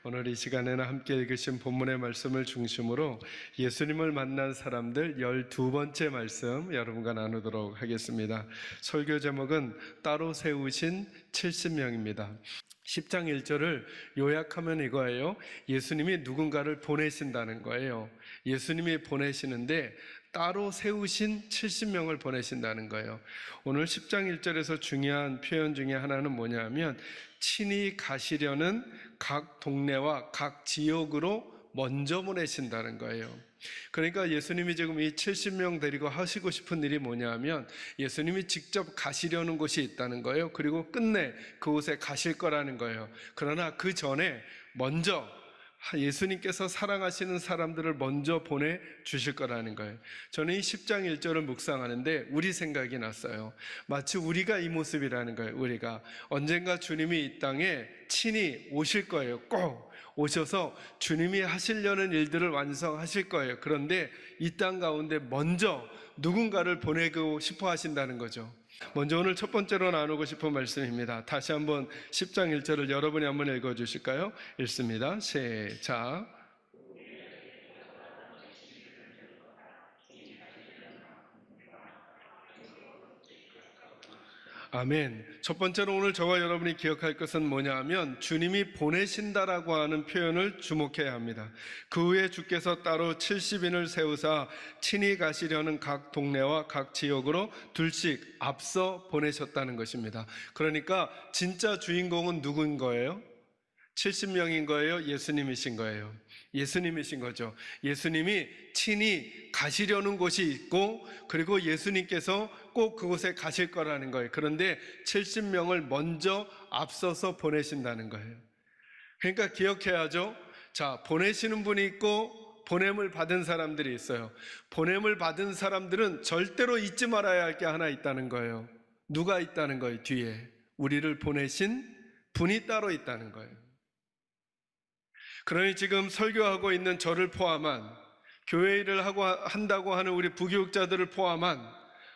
오늘 이 시간에는 함께 읽으신 본문의 말씀을 중심으로 예수님을 만난 사람들 12번째 말씀 여러분과 나누도록 하겠습니다. 설교 제목은 따로 세우신 70명입니다. 10장 1절을 요약하면 이거예요. 예수님이 누군가를 보내신다는 거예요. 예수님이 보내시는데 따로 세우신 70명을 보내신다는 거예요. 오늘 10장 1절에서 중요한 표현 중에 하나는 뭐냐면 친히 가시려는 각 동네와 각 지역으로 먼저 보내신다는 거예요. 그러니까 예수님이 지금 이 70명 데리고 하시고 싶은 일이 뭐냐면 예수님이 직접 가시려는 곳이 있다는 거예요. 그리고 끝내 그곳에 가실 거라는 거예요. 그러나 그 전에 먼저 예수님께서 사랑하시는 사람들을 먼저 보내주실 거라는 거예요. 저는 이 10장 1절을 묵상하는데 우리 생각이 났어요. 마치 우리가 이 모습이라는 거예요. 우리가 언젠가 주님이 이 땅에 친히 오실 거예요. 꼭 오셔서 주님이 하시려는 일들을 완성하실 거예요. 그런데 이 땅 가운데 먼저 누군가를 보내고 싶어 하신다는 거죠. 먼저 오늘 첫 번째로 나누고 싶은 말씀입니다. 다시 한번 10장 1절을 여러분이 한번 읽어주실까요? 읽습니다. 시작. 아멘. 첫 번째로 오늘 저와 여러분이 기억할 것은 뭐냐 하면 주님이 보내신다라고 하는 표현을 주목해야 합니다. 그 후에 주께서 따로 70인을 세우사 친히 가시려는 각 동네와 각 지역으로 둘씩 앞서 보내셨다는 것입니다. 그러니까 진짜 주인공은 누구인 거예요? 70명인 거예요? 예수님이신 거예요? 예수님이신 거죠. 예수님이 친히 가시려는 곳이 있고 그리고 예수님께서 꼭 그곳에 가실 거라는 거예요. 그런데 70명을 먼저 앞서서 보내신다는 거예요. 그러니까 기억해야죠. 자, 보내시는 분이 있고 보냄을 받은 사람들이 있어요. 보냄을 받은 사람들은 절대로 잊지 말아야 할 게 하나 있다는 거예요. 누가 있다는 거예요? 뒤에 우리를 보내신 분이 따로 있다는 거예요. 그러니 지금 설교하고 있는 저를 포함한 교회 일을 한다고 하는 우리 부교육자들을 포함한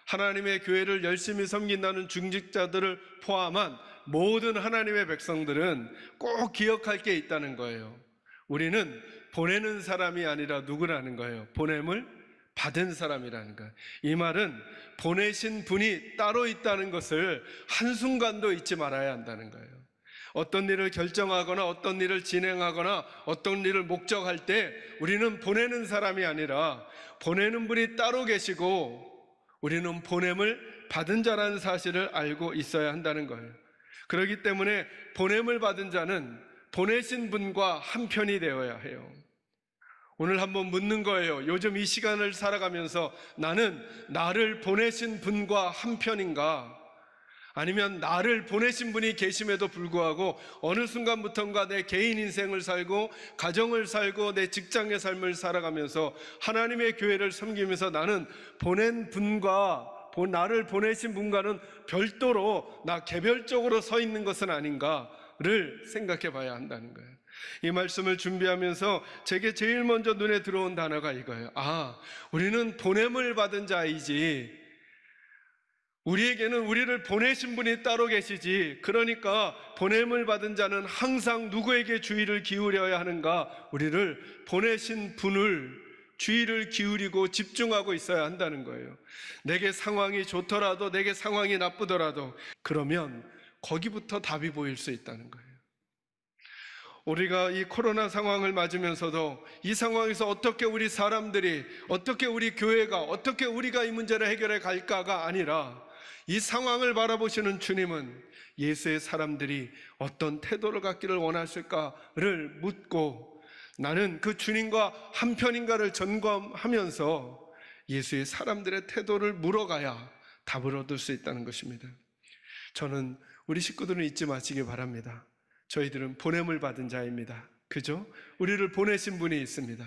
하나님의 교회를 열심히 섬긴다는 중직자들을 포함한 모든 하나님의 백성들은 꼭 기억할 게 있다는 거예요. 우리는 보내는 사람이 아니라 누구라는 거예요? 보냄을 받은 사람이라는 거예요. 이 말은 보내신 분이 따로 있다는 것을 한순간도 잊지 말아야 한다는 거예요. 어떤 일을 결정하거나 어떤 일을 진행하거나 어떤 일을 목적할 때 우리는 보내는 사람이 아니라 보내는 분이 따로 계시고 우리는 보냄을 받은 자라는 사실을 알고 있어야 한다는 거예요. 그렇기 때문에 보냄을 받은 자는 보내신 분과 한편이 되어야 해요. 오늘 한번 묻는 거예요. 요즘 이 시간을 살아가면서 나는 나를 보내신 분과 한편인가? 아니면 나를 보내신 분이 계심에도 불구하고 어느 순간부터인가 내 개인 인생을 살고 가정을 살고 내 직장의 삶을 살아가면서 하나님의 교회를 섬기면서 나는 보낸 분과 나를 보내신 분과는 별도로 나 개별적으로 서 있는 것은 아닌가를 생각해 봐야 한다는 거예요. 이 말씀을 준비하면서 제게 제일 먼저 눈에 들어온 단어가 이거예요. 우리는 보냄을 받은 자이지 우리에게는 우리를 보내신 분이 따로 계시지. 그러니까 보냄을 받은 자는 항상 누구에게 주의를 기울여야 하는가? 우리를 보내신 분을 주의를 기울이고 집중하고 있어야 한다는 거예요. 내게 상황이 좋더라도 내게 상황이 나쁘더라도 그러면 거기부터 답이 보일 수 있다는 거예요. 우리가 이 코로나 상황을 맞으면서도 이 상황에서 어떻게 우리 사람들이 어떻게 우리 교회가 어떻게 우리가 이 문제를 해결해 갈까가 아니라 이 상황을 바라보시는 주님은 예수의 사람들이 어떤 태도를 갖기를 원하실까를 묻고 나는 그 주님과 한편인가를 점검하면서 예수의 사람들의 태도를 물어가야 답을 얻을 수 있다는 것입니다. 저는 우리 식구들은 잊지 마시기 바랍니다. 저희들은 보냄을 받은 자입니다. 그죠? 우리를 보내신 분이 있습니다.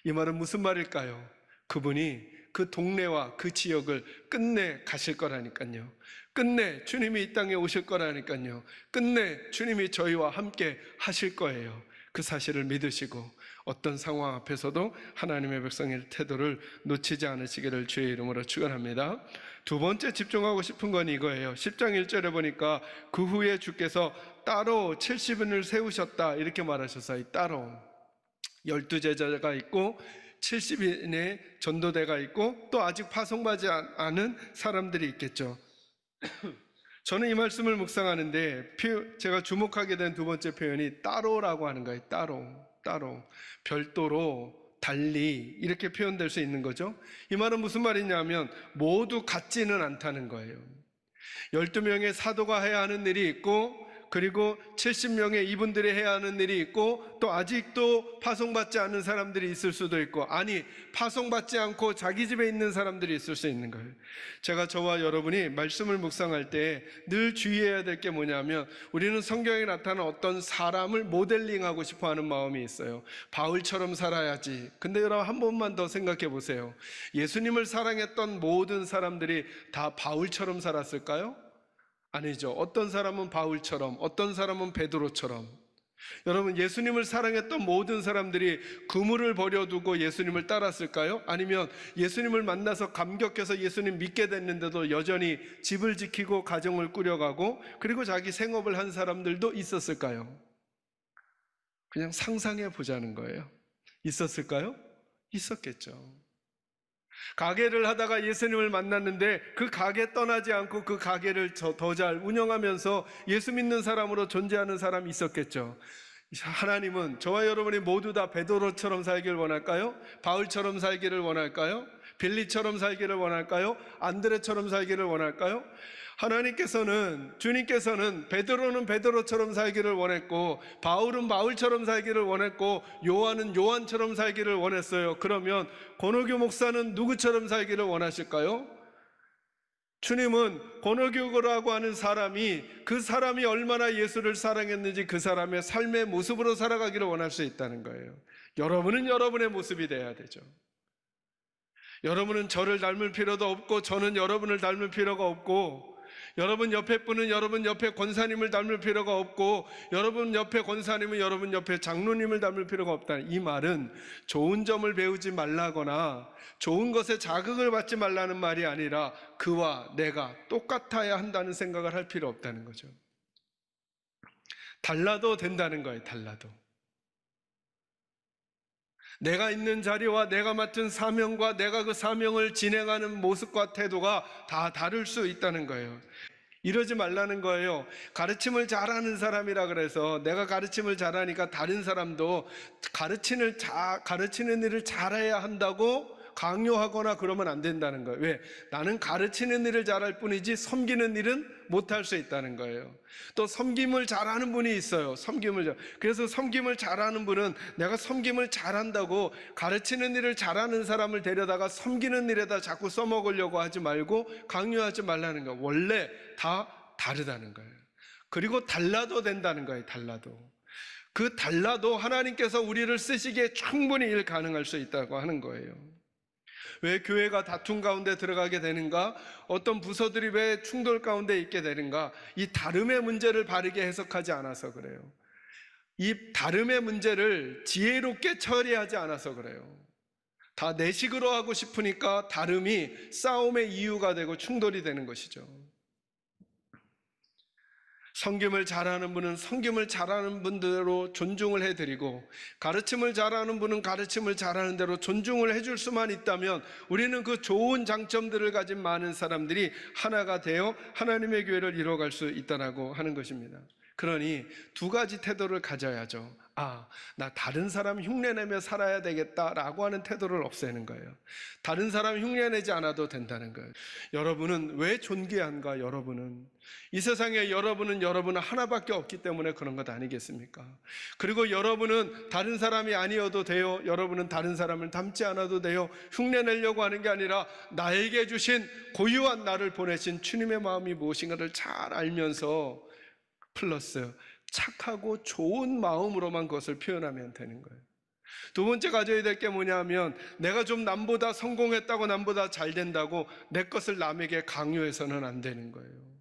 이 말은 무슨 말일까요? 그분이 그 동네와 그 지역을 끝내 가실 거라니까요. 끝내 주님이 이 땅에 오실 거라니까요. 끝내 주님이 저희와 함께 하실 거예요. 그 사실을 믿으시고 어떤 상황 앞에서도 하나님의 백성의 태도를 놓치지 않으시기를 주의 이름으로 축원합니다. 두 번째 집중하고 싶은 건 이거예요. 10장 1절에 보니까 그 후에 주께서 따로 70인을 세우셨다 이렇게 말하셨어요. 따로 12제자가 있고 70인의 전도대가 있고 또 아직 파송받지 않은 사람들이 있겠죠. 저는 이 말씀을 묵상하는데 제가 주목하게 된 두 번째 표현이 따로라고 하는 거예요. 따로 별도로 달리 이렇게 표현될 수 있는 거죠. 이 말은 무슨 말이냐면 모두 같지는 않다는 거예요. 12명의 사도가 해야 하는 일이 있고 그리고 70명의 이분들이 해야 하는 일이 있고 또 아직도 파송받지 않은 사람들이 있을 수도 있고 아니 파송받지 않고 자기 집에 있는 사람들이 있을 수 있는 거예요. 제가 저와 여러분이 말씀을 묵상할 때 늘 주의해야 될 게 뭐냐면 우리는 성경에 나타난 어떤 사람을 모델링하고 싶어하는 마음이 있어요. 바울처럼 살아야지. 근데 여러분 한 번만 더 생각해 보세요. 예수님을 사랑했던 모든 사람들이 다 바울처럼 살았을까요? 아니죠. 어떤 사람은 바울처럼, 어떤 사람은 베드로처럼. 여러분, 예수님을 사랑했던 모든 사람들이 그물을 버려두고 예수님을 따랐을까요? 아니면 예수님을 만나서 감격해서 예수님 믿게 됐는데도 여전히 집을 지키고 가정을 꾸려가고 그리고 자기 생업을 한 사람들도 있었을까요? 그냥 상상해 보자는 거예요. 있었을까요? 있었겠죠. 가게를 하다가 예수님을 만났는데 그 가게 떠나지 않고 그 가게를 더 잘 운영하면서 예수 믿는 사람으로 존재하는 사람이 있었겠죠. 하나님은 저와 여러분이 모두 다 베드로처럼 살기를 원할까요? 바울처럼 살기를 원할까요? 빌리처럼 살기를 원할까요? 안드레처럼 살기를 원할까요? 주님께서는 베드로는 베드로처럼 살기를 원했고 바울은 바울처럼 살기를 원했고 요한은 요한처럼 살기를 원했어요. 그러면 권오교 목사는 누구처럼 살기를 원하실까요? 주님은 권오교라고 하는 사람이 그 사람이 얼마나 예수를 사랑했는지 그 사람의 삶의 모습으로 살아가기를 원할 수 있다는 거예요. 여러분은 여러분의 모습이 돼야 되죠. 여러분은 저를 닮을 필요도 없고 저는 여러분을 닮을 필요가 없고 여러분 옆에 분은 여러분 옆에 권사님을 닮을 필요가 없고 여러분 옆에 권사님은 여러분 옆에 장로님을 닮을 필요가 없다. 이 말은 좋은 점을 배우지 말라거나 좋은 것에 자극을 받지 말라는 말이 아니라 그와 내가 똑같아야 한다는 생각을 할 필요 없다는 거죠. 달라도 된다는 거예요. 달라도. 내가 있는 자리와 내가 맡은 사명과 내가 그 사명을 진행하는 모습과 태도가 다 다를 수 있다는 거예요. 이러지 말라는 거예요. 가르침을 잘하는 사람이라 그래서 내가 가르침을 잘하니까 다른 사람도 가르치는 일을 잘해야 한다고 강요하거나 그러면 안 된다는 거예요. 왜? 나는 가르치는 일을 잘할 뿐이지 섬기는 일은 못할 수 있다는 거예요. 또 섬김을 잘하는 분이 있어요. 그래서 섬김을 잘하는 분은 내가 섬김을 잘한다고 가르치는 일을 잘하는 사람을 데려다가 섬기는 일에다 자꾸 써먹으려고 하지 말고 강요하지 말라는 거예요. 원래 다 다르다는 거예요. 그리고 달라도 된다는 거예요. 그 달라도 하나님께서 우리를 쓰시기에 충분히 일 가능할 수 있다고 하는 거예요. 왜 교회가 다툼 가운데 들어가게 되는가? 어떤 부서들이 왜 충돌 가운데 있게 되는가? 이 다름의 문제를 바르게 해석하지 않아서 그래요. 이 다름의 문제를 지혜롭게 처리하지 않아서 그래요. 다 내 식으로 하고 싶으니까 다름이 싸움의 이유가 되고 충돌이 되는 것이죠. 섬김을 잘하는 분은 섬김을 잘하는 분대로 존중을 해드리고 가르침을 잘하는 분은 가르침을 잘하는 대로 존중을 해줄 수만 있다면 우리는 그 좋은 장점들을 가진 많은 사람들이 하나가 되어 하나님의 교회를 이뤄갈 수 있다고 하는 것입니다. 그러니 두 가지 태도를 가져야죠. 나 다른 사람 흉내내며 살아야 되겠다라고 하는 태도를 없애는 거예요. 다른 사람 흉내내지 않아도 된다는 거예요. 여러분은 왜 존귀한가? 이 세상에 여러분은 하나밖에 없기 때문에 그런 것 아니겠습니까? 그리고 여러분은 다른 사람이 아니어도 돼요. 여러분은 다른 사람을 닮지 않아도 돼요. 흉내내려고 하는 게 아니라 나에게 주신 고유한 나를 보내신 주님의 마음이 무엇인가를 잘 알면서 플러스 착하고 좋은 마음으로만 그것을 표현하면 되는 거예요. 두 번째 가져야 될 게 뭐냐면 내가 좀 남보다 성공했다고 남보다 잘 된다고 내 것을 남에게 강요해서는 안 되는 거예요.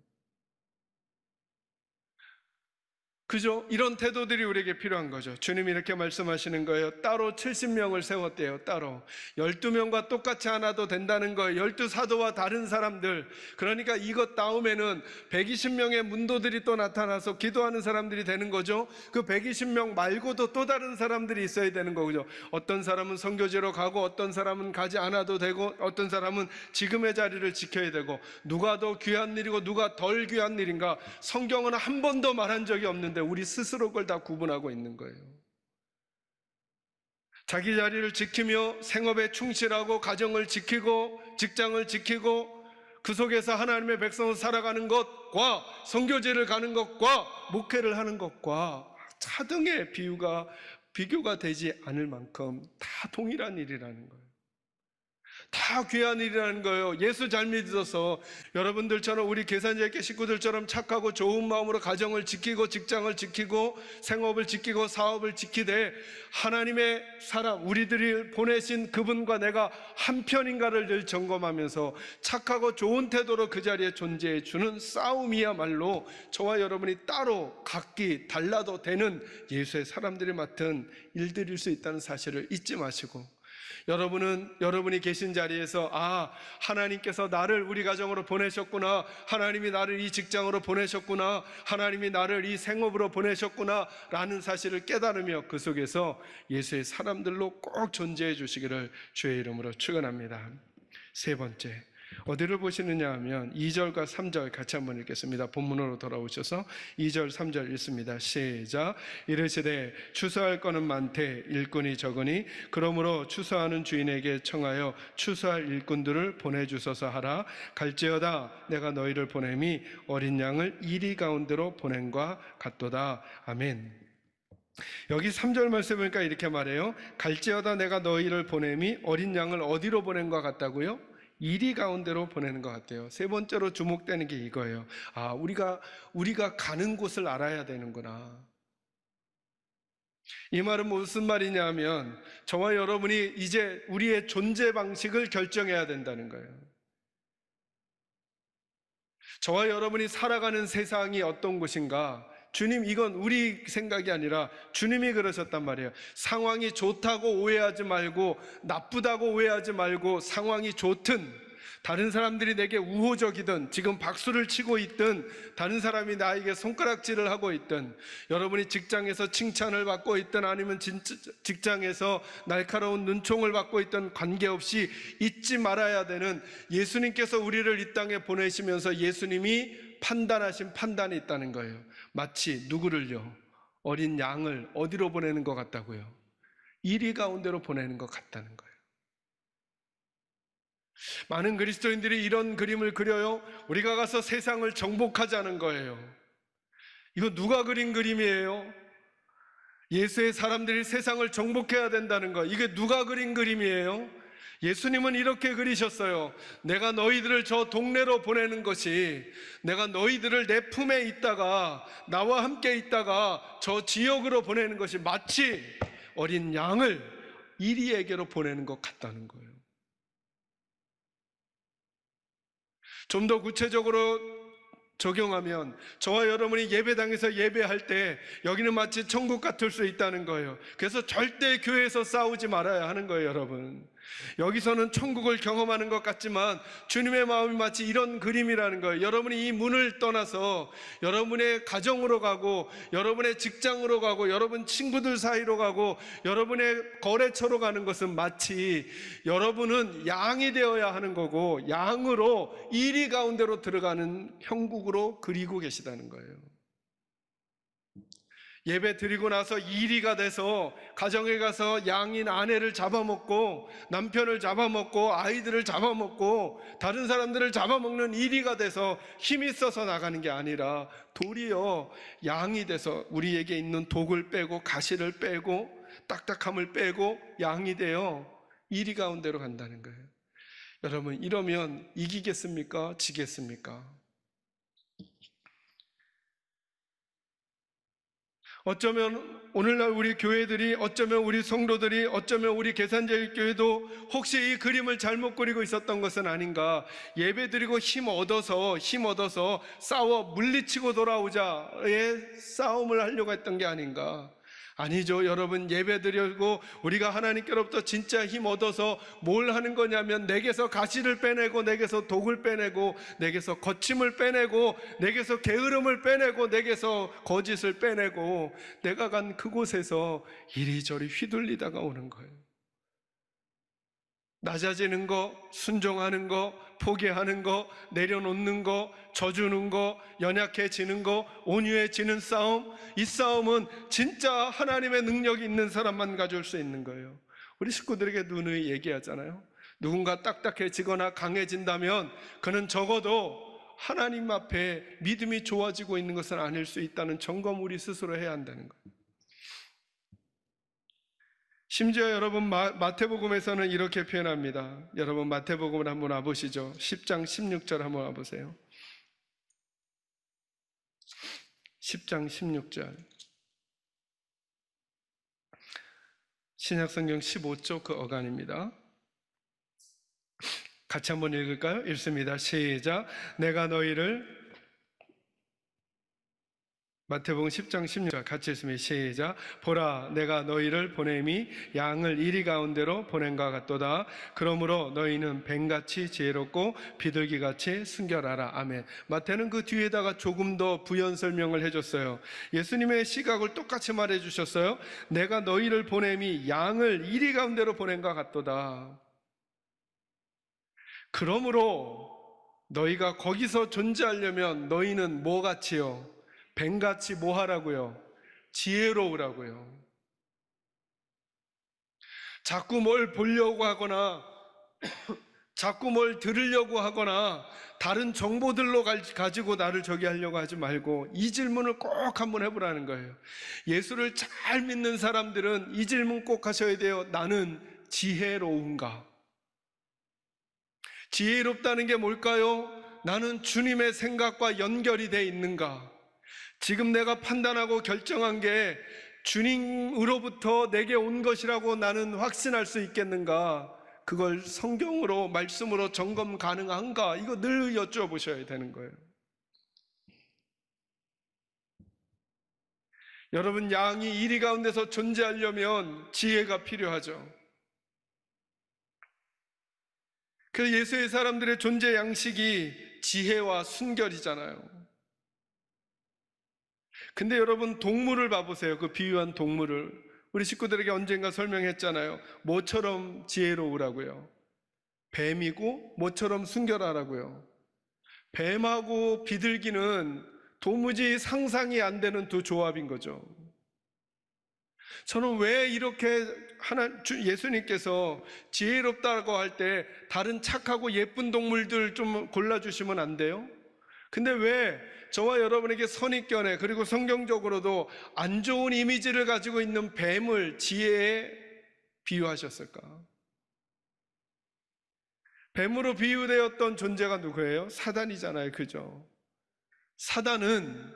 그죠? 이런 태도들이 우리에게 필요한 거죠. 주님이 이렇게 말씀하시는 거예요. 따로 70명을 세웠대요. 따로 12명과 똑같이 하나도 된다는 거예요. 12사도와 다른 사람들. 그러니까 이것 다음에는 120명의 문도들이 또 나타나서 기도하는 사람들이 되는 거죠. 그 120명 말고도 또 다른 사람들이 있어야 되는 거죠. 어떤 사람은 선교지로 가고, 어떤 사람은 가지 않아도 되고, 어떤 사람은 지금의 자리를 지켜야 되고, 누가 더 귀한 일이고 누가 덜 귀한 일인가, 성경은 한 번도 말한 적이 없는데 우리 스스로 그걸 다 구분하고 있는 거예요. 자기 자리를 지키며 생업에 충실하고, 가정을 지키고, 직장을 지키고, 그 속에서 하나님의 백성으로 살아가는 것과 선교지를 가는 것과 목회를 하는 것과 차등의 비교가 되지 않을 만큼 다 동일한 일이라는 거예요. 다 귀한 일이라는 거예요. 예수 잘 믿어서 여러분들처럼, 우리 계산자의 식구들처럼 착하고 좋은 마음으로 가정을 지키고, 직장을 지키고, 생업을 지키고, 사업을 지키되, 하나님의 사람, 우리들이 보내신 그분과 내가 한편인가를 늘 점검하면서 착하고 좋은 태도로 그 자리에 존재해 주는 싸움이야말로 저와 여러분이 따로 각기 달라도 되는 예수의 사람들이 맡은 일들일 수 있다는 사실을 잊지 마시고, 여러분이 계신 자리에서 하나님께서 나를 우리 가정으로 보내셨구나, 하나님이 나를 이 직장으로 보내셨구나, 하나님이 나를 이 생업으로 보내셨구나 라는 사실을 깨달으며 그 속에서 예수의 사람들로 꼭 존재해 주시기를 주의 이름으로 축원합니다. 세 번째, 어디를 보시느냐 하면 2절과 3절 같이 한번 읽겠습니다. 본문으로 돌아오셔서 2절 3절 읽습니다. 시작. 이르시되 추수할 것은 많되 일꾼이 적으니 그러므로 추수하는 주인에게 청하여 추수할 일꾼들을 보내주소서 하라. 갈지어다 내가 너희를 보냄이 어린 양을 이리 가운데로 보낸과 같도다. 아멘. 여기 3절 말씀 보니까 이렇게 말해요. 갈지어다 내가 너희를 보냄이 어린 양을 어디로 보낸과 같다고요? 이리 가운데로 보내는 것 같아요. 세 번째로 주목되는 게 이거예요. 우리가 가는 곳을 알아야 되는구나. 이 말은 무슨 말이냐 하면, 저와 여러분이 이제 우리의 존재 방식을 결정해야 된다는 거예요. 저와 여러분이 살아가는 세상이 어떤 곳인가, 주님, 이건 우리 생각이 아니라 주님이 그러셨단 말이에요. 상황이 좋다고 오해하지 말고, 나쁘다고 오해하지 말고, 상황이 좋든, 다른 사람들이 내게 우호적이든, 지금 박수를 치고 있든, 다른 사람이 나에게 손가락질을 하고 있든, 여러분이 직장에서 칭찬을 받고 있든, 아니면 직장에서 날카로운 눈총을 받고 있든 관계없이 잊지 말아야 되는, 예수님께서 우리를 이 땅에 보내시면서 예수님이 판단하신 판단이 있다는 거예요. 마치 누구를요? 어린 양을 어디로 보내는 것 같다고요? 이리 가운데로 보내는 것 같다는 거예요. 많은 그리스도인들이 이런 그림을 그려요. 우리가 가서 세상을 정복하자는 거예요. 이거 누가 그린 그림이에요? 예수의 사람들이 세상을 정복해야 된다는 거, 이게 누가 그린 그림이에요? 예수님은 이렇게 그리셨어요. 내가 너희들을 저 동네로 보내는 것이, 내가 너희들을 내 품에 있다가, 나와 함께 있다가 저 지역으로 보내는 것이 마치 어린 양을 이리에게로 보내는 것 같다는 거예요. 좀 더 구체적으로 적용하면, 저와 여러분이 예배당에서 예배할 때 여기는 마치 천국 같을 수 있다는 거예요. 그래서 절대 교회에서 싸우지 말아야 하는 거예요, 여러분. 여기서는 천국을 경험하는 것 같지만 주님의 마음이 마치 이런 그림이라는 거예요. 여러분이 이 문을 떠나서 여러분의 가정으로 가고, 여러분의 직장으로 가고, 여러분 친구들 사이로 가고, 여러분의 거래처로 가는 것은 마치 여러분은 양이 되어야 하는 거고, 양으로 이리 가운데로 들어가는 형국으로 그리고 계시다는 거예요. 예배 드리고 나서 이리가 돼서 가정에 가서 양인 아내를 잡아먹고, 남편을 잡아먹고, 아이들을 잡아먹고, 다른 사람들을 잡아먹는 이리가 돼서 힘이 써서 나가는 게 아니라, 도리어 양이 돼서 우리에게 있는 독을 빼고, 가시를 빼고, 딱딱함을 빼고, 양이 되어 이리 가운데로 간다는 거예요. 여러분, 이러면 이기겠습니까? 지겠습니까? 어쩌면 오늘날 우리 교회들이, 어쩌면 우리 성도들이, 어쩌면 우리 계산제일교회도 혹시 이 그림을 잘못 그리고 있었던 것은 아닌가? 예배드리고 힘 얻어서 싸워 물리치고 돌아오자의 싸움을 하려고 했던 게 아닌가? 아니죠. 여러분, 예배드리고 우리가 하나님께로부터 진짜 힘 얻어서 뭘 하는 거냐면, 내게서 가시를 빼내고, 내게서 독을 빼내고, 내게서 거침을 빼내고, 내게서 게으름을 빼내고, 내게서 거짓을 빼내고, 내가 간 그곳에서 이리저리 휘둘리다가 오는 거예요. 낮아지는 거, 순종하는 거, 포기하는 거, 내려놓는 거, 져주는 거, 연약해지는 거, 온유해지는 싸움, 이 싸움은 진짜 하나님의 능력이 있는 사람만 가져올 수 있는 거예요. 우리 식구들에게 누누이 얘기하잖아요. 누군가 딱딱해지거나 강해진다면 그는 적어도 하나님 앞에 믿음이 좋아지고 있는 것은 아닐 수 있다는 점검 우리 스스로 해야 한다는 거예요. 심지어 여러분, 마태복음에서는 이렇게 표현합니다. 여러분, 마태복음을 한번 와보시죠. 10장 16절 한번 와보세요. 10장 16절. 신약성경 15쪽 그 어간입니다. 같이 한번 읽을까요? 읽습니다. 시작. 내가 너희를, 마태복음 10장 16절 같이 읽습니다. 시작. 보라, 내가 너희를 보냄이 양을 이리 가운데로 보낸과 같도다. 그러므로 너희는 뱀같이 지혜롭고 비둘기같이 순결하라. 아멘. 마태는 그 뒤에다가 조금 더 부연 설명을 해줬어요. 예수님의 시각을 똑같이 말해주셨어요. 내가 너희를 보냄이 양을 이리 가운데로 보낸과 같도다. 그러므로 너희가 거기서 존재하려면 너희는 뭐같이요? 뱀같이 뭐 하라고요? 지혜로우라고요. 자꾸 뭘 보려고 하거나 자꾸 뭘 들으려고 하거나 다른 정보들로 가지고 나를 저기 하려고 하지 말고 이 질문을 꼭 한번 해보라는 거예요. 예수를 잘 믿는 사람들은 이 질문 꼭 하셔야 돼요. 나는 지혜로운가? 지혜롭다는 게 뭘까요? 나는 주님의 생각과 연결이 돼 있는가? 지금 내가 판단하고 결정한 게 주님으로부터 내게 온 것이라고 나는 확신할 수 있겠는가? 그걸 성경으로, 말씀으로 점검 가능한가? 이거 늘 여쭤보셔야 되는 거예요. 여러분, 양이 이리 가운데서 존재하려면 지혜가 필요하죠. 그래서 예수의 사람들의 존재 양식이 지혜와 순결이잖아요. 근데 여러분, 동물을 봐보세요. 그 비유한 동물을 우리 식구들에게 언젠가 설명했잖아요. 뭐처럼 지혜로우라고요? 뱀이고 뭐처럼 순결하라고요? 뱀하고 비둘기는 도무지 상상이 안 되는 두 조합인 거죠. 저는 왜 이렇게 예수님께서 지혜롭다고 할 때 다른 착하고 예쁜 동물들 좀 골라주시면 안 돼요? 근데 왜 저와 여러분에게 선입견에, 그리고 성경적으로도 안 좋은 이미지를 가지고 있는 뱀을 지혜에 비유하셨을까? 뱀으로 비유되었던 존재가 누구예요? 사단이잖아요. 그죠? 사단은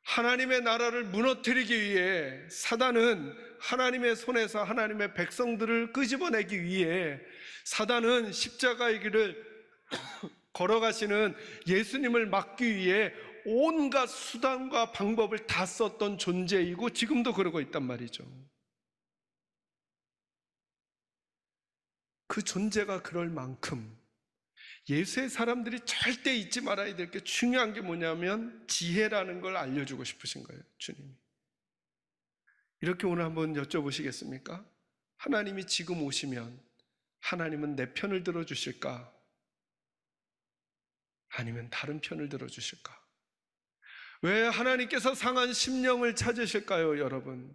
하나님의 나라를 무너뜨리기 위해, 사단은 하나님의 손에서 하나님의 백성들을 끄집어내기 위해, 사단은 십자가의 길을 걸어가시는 예수님을 막기 위해 온갖 수단과 방법을 다 썼던 존재이고 지금도 그러고 있단 말이죠. 그 존재가 그럴 만큼 예수의 사람들이 절대 잊지 말아야 될 게, 중요한 게 뭐냐면 지혜라는 걸 알려주고 싶으신 거예요, 주님이. 이렇게 오늘 한번 여쭤보시겠습니까? 하나님이 지금 오시면 하나님은 내 편을 들어주실까? 아니면 다른 편을 들어주실까? 왜 하나님께서 상한 심령을 찾으실까요, 여러분?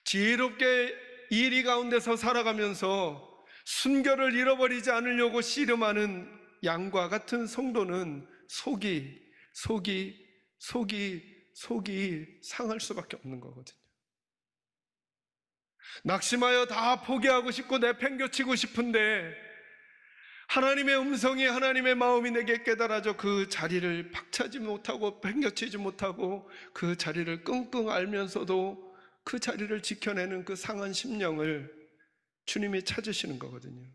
지혜롭게 이리 가운데서 살아가면서 순결을 잃어버리지 않으려고 씨름하는 양과 같은 성도는 속이 상할 수밖에 없는 거거든요. 낙심하여 다 포기하고 싶고 내팽겨치고 싶은데 하나님의 음성이, 하나님의 마음이 내게 깨달아져 그 자리를 박차지 못하고 팽겨치지 못하고 그 자리를 끙끙 앓면서도 그 자리를 지켜내는 그 상한 심령을 주님이 찾으시는 거거든요.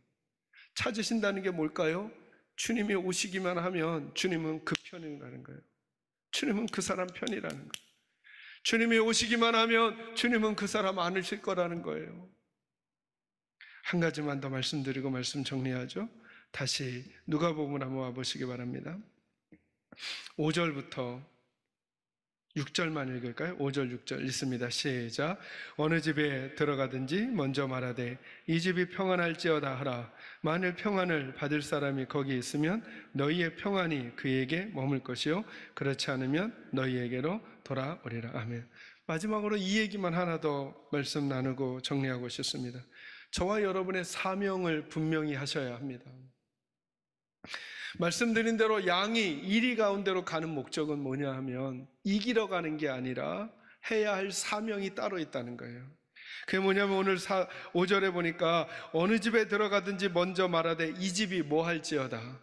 찾으신다는 게 뭘까요? 주님이 오시기만 하면 주님은 그 편이라는 거예요. 주님은 그 사람 편이라는 거예요. 주님이 오시기만 하면 주님은 그 사람 안으실 거라는 거예요. 한 가지만 더 말씀드리고 말씀 정리하죠. 다시 누가복음 한번 와보시기 바랍니다. 5절부터 6절만 읽을까요? 5절 6절 읽습니다. 시작. 어느 집에 들어가든지 먼저 말하되 이 집이 평안할지어다 하라. 만일 평안을 받을 사람이 거기 있으면 너희의 평안이 그에게 머물 것이요 그렇지 않으면 너희에게로 돌아오리라. 아멘. 마지막으로 이 얘기만 하나 더 말씀 나누고 정리하고 싶습니다. 저와 여러분의 사명을 분명히 하셔야 합니다. 말씀드린 대로 양이 이리 가운데로 가는 목적은 뭐냐 하면 이기러 가는 게 아니라 해야 할 사명이 따로 있다는 거예요. 그게 뭐냐면 오늘 5절에 보니까 어느 집에 들어가든지 먼저 말하되 이 집이 뭐 할지어다,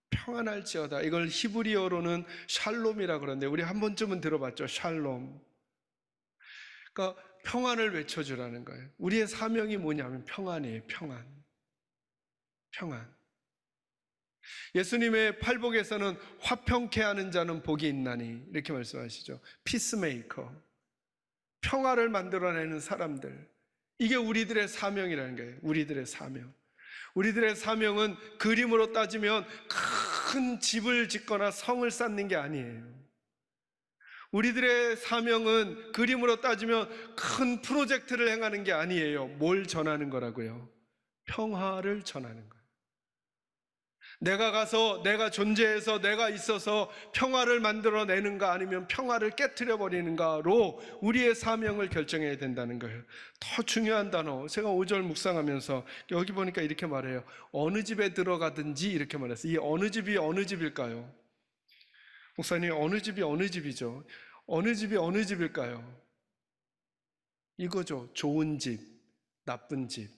평안할지어다. 이걸 히브리어로는 샬롬이라고 그러는데 우리 한 번쯤은 들어봤죠. 샬롬. 그러니까 평안을 외쳐주라는 거예요. 우리의 사명이 뭐냐면 평안이에요. 평안. 예수님의 팔복에서는 화평케 하는 자는 복이 있나니 이렇게 말씀하시죠. 피스메이커, 평화를 만들어내는 사람들. 이게 우리들의 사명이라는 거예요. 우리들의 사명. 우리들의 사명은 그림으로 따지면 큰 집을 짓거나 성을 쌓는 게 아니에요. 우리들의 사명은 그림으로 따지면 큰 프로젝트를 행하는 게 아니에요. 뭘 전하는 거라고요? 평화를 전하는 거예요. 내가 가서 내가 존재해서 내가 있어서 평화를 만들어내는가 아니면 평화를 깨트려 버리는가로 우리의 사명을 결정해야 된다는 거예요. 더 중요한 단어, 제가 5절 묵상하면서 여기 보니까 이렇게 말해요. 어느 집에 들어가든지 이렇게 말했어요. 이 어느 집이 어느 집일까요? 목사님, 어느 집이 어느 집이죠? 어느 집이 어느 집일까요? 이거죠. 좋은 집, 나쁜 집,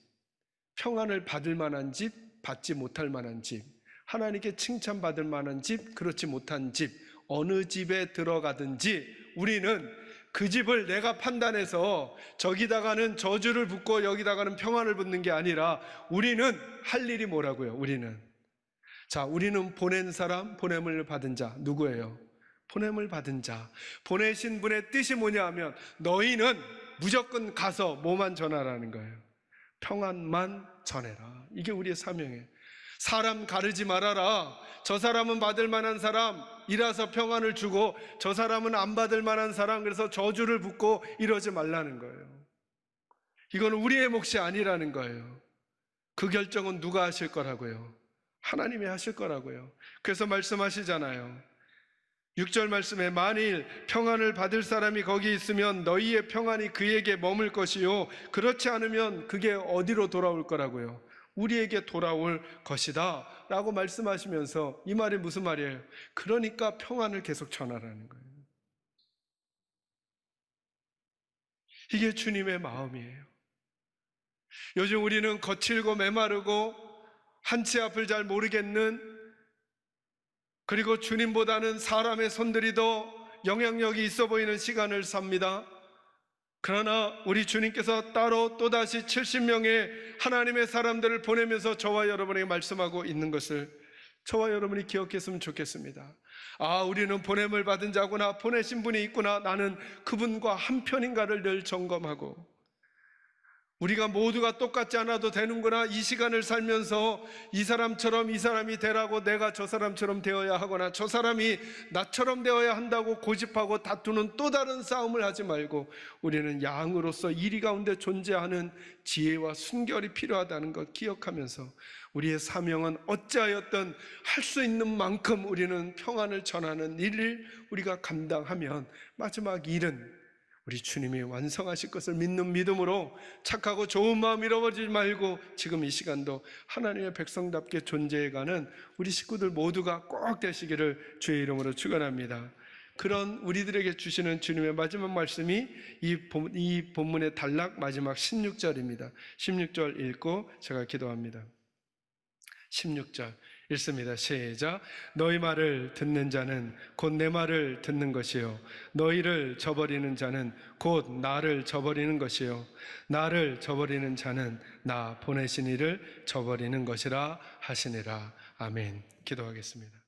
평안을 받을 만한 집, 받지 못할 만한 집, 하나님께 칭찬받을 만한 집, 그렇지 못한 집, 어느 집에 들어가든지 우리는 그 집을 내가 판단해서 저기다가는 저주를 붓고 여기다가는 평안을 붓는 게 아니라 우리는 할 일이 뭐라고요? 우리는 보낸 사람, 보냄을 받은 자. 누구예요? 보냄을 받은 자. 보내신 분의 뜻이 뭐냐 하면 너희는 무조건 가서 뭐만 전하라는 거예요? 평안만 전해라. 이게 우리의 사명이에요. 사람 가르지 말아라. 저 사람은 받을 만한 사람이라서 평안을 주고 저 사람은 안 받을 만한 사람, 그래서 저주를 붓고 이러지 말라는 거예요. 이건 우리의 몫이 아니라는 거예요. 그 결정은 누가 하실 거라고요? 하나님이 하실 거라고요. 그래서 말씀하시잖아요. 6절 말씀에 만일 평안을 받을 사람이 거기 있으면 너희의 평안이 그에게 머물 것이요 그렇지 않으면 그게 어디로 돌아올 거라고요? 우리에게 돌아올 것이다 라고 말씀하시면서 이 말이 무슨 말이에요? 그러니까 평안을 계속 전하라는 거예요. 이게 주님의 마음이에요. 요즘 우리는 거칠고 메마르고 한치 앞을 잘 모르겠는, 그리고 주님보다는 사람의 손들이 더 영향력이 있어 보이는 시간을 삽니다. 그러나 우리 주님께서 따로 또다시 70명의 하나님의 사람들을 보내면서 저와 여러분에게 말씀하고 있는 것을 저와 여러분이 기억했으면 좋겠습니다. 아, 우리는 보냄을 받은 자구나, 보내신 분이 있구나, 나는 그분과 한편인가를 늘 점검하고, 우리가 모두가 똑같지 않아도 되는구나, 이 시간을 살면서 이 사람처럼 이 사람이 되라고 내가 저 사람처럼 되어야 하거나 저 사람이 나처럼 되어야 한다고 고집하고 다투는 또 다른 싸움을 하지 말고 우리는 양으로서 이리 가운데 존재하는 지혜와 순결이 필요하다는 것 기억하면서 우리의 사명은 어찌하였든 할 수 있는 만큼 우리는 평안을 전하는 일을 우리가 감당하면 마지막 일은 우리 주님이 완성하실 것을 믿는 믿음으로 착하고 좋은 마음 잃어버리지 말고 지금 이 시간도 하나님의 백성답게 존재해가는 우리 식구들 모두가 꼭 되시기를 주의 이름으로 축원합니다. 그런 우리들에게 주시는 주님의 마지막 말씀이 이 본문의 단락 마지막 16절입니다. 16절 읽고 제가 기도합니다. 16절 읽습니다. 시작. 너희 말을 듣는 자는 곧 내 말을 듣는 것이요 너희를 저버리는 자는 곧 나를 저버리는 것이요 나를 저버리는 자는 나 보내신 이를 저버리는 것이라 하시니라. 아멘. 기도하겠습니다.